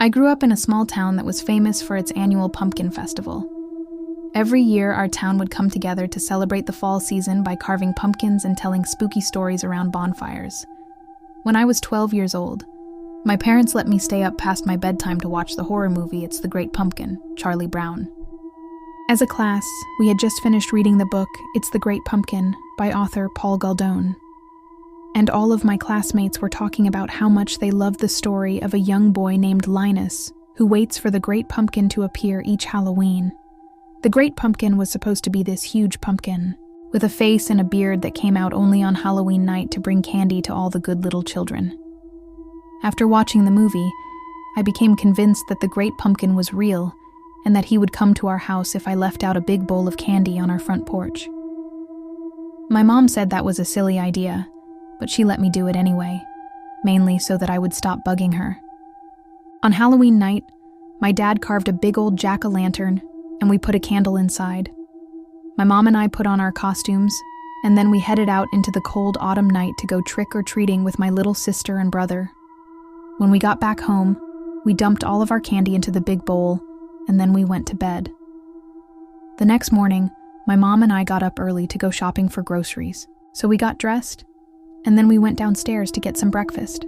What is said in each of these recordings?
I grew up in a small town that was famous for its annual pumpkin festival. Every year, our town would come together to celebrate the fall season by carving pumpkins and telling spooky stories around bonfires. When I was 12 years old, my parents let me stay up past my bedtime to watch the horror movie It's the Great Pumpkin, Charlie Brown. As a class, we had just finished reading the book It's the Great Pumpkin by author Paul Galdone. And all of my classmates were talking about how much they loved the story of a young boy named Linus who waits for the Great Pumpkin to appear each Halloween. The Great Pumpkin was supposed to be this huge pumpkin with a face and a beard that came out only on Halloween night to bring candy to all the good little children. After watching the movie, I became convinced that the Great Pumpkin was real and that he would come to our house if I left out a big bowl of candy on our front porch. My mom said that was a silly idea, but she let me do it anyway, mainly so that I would stop bugging her. On Halloween night, my dad carved a big old jack-o'-lantern, and we put a candle inside. My mom and I put on our costumes, and then we headed out into the cold autumn night to go trick-or-treating with my little sister and brother. When we got back home, we dumped all of our candy into the big bowl, and then we went to bed. The next morning, my mom and I got up early to go shopping for groceries, so we got dressed, and then we went downstairs to get some breakfast.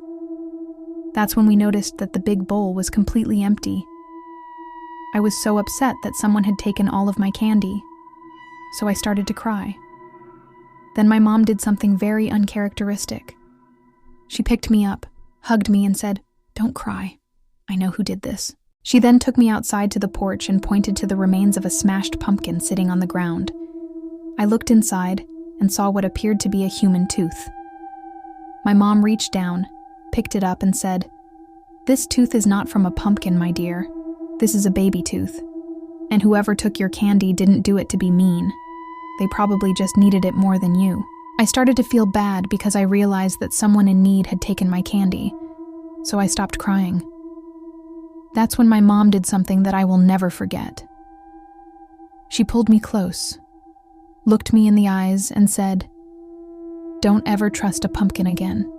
That's when we noticed that the big bowl was completely empty. I was so upset that someone had taken all of my candy, so I started to cry. Then my mom did something very uncharacteristic. She picked me up, hugged me, and said, "Don't cry. I know who did this." She then took me outside to the porch and pointed to the remains of a smashed pumpkin sitting on the ground. I looked inside and saw what appeared to be a human tooth. My mom reached down, picked it up, and said, "This tooth is not from a pumpkin, my dear. This is a baby tooth. And whoever took your candy didn't do it to be mean. They probably just needed it more than you." I started to feel bad because I realized that someone in need had taken my candy, so I stopped crying. That's when my mom did something that I will never forget. She pulled me close, looked me in the eyes, and said, "Don't ever trust a pumpkin again."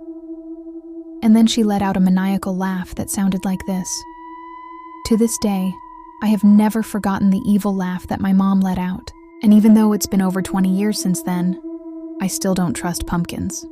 And then she let out a maniacal laugh that sounded like this. To this day, I have never forgotten the evil laugh that my mom let out, and even though it's been over 20 years since then, I still don't trust pumpkins.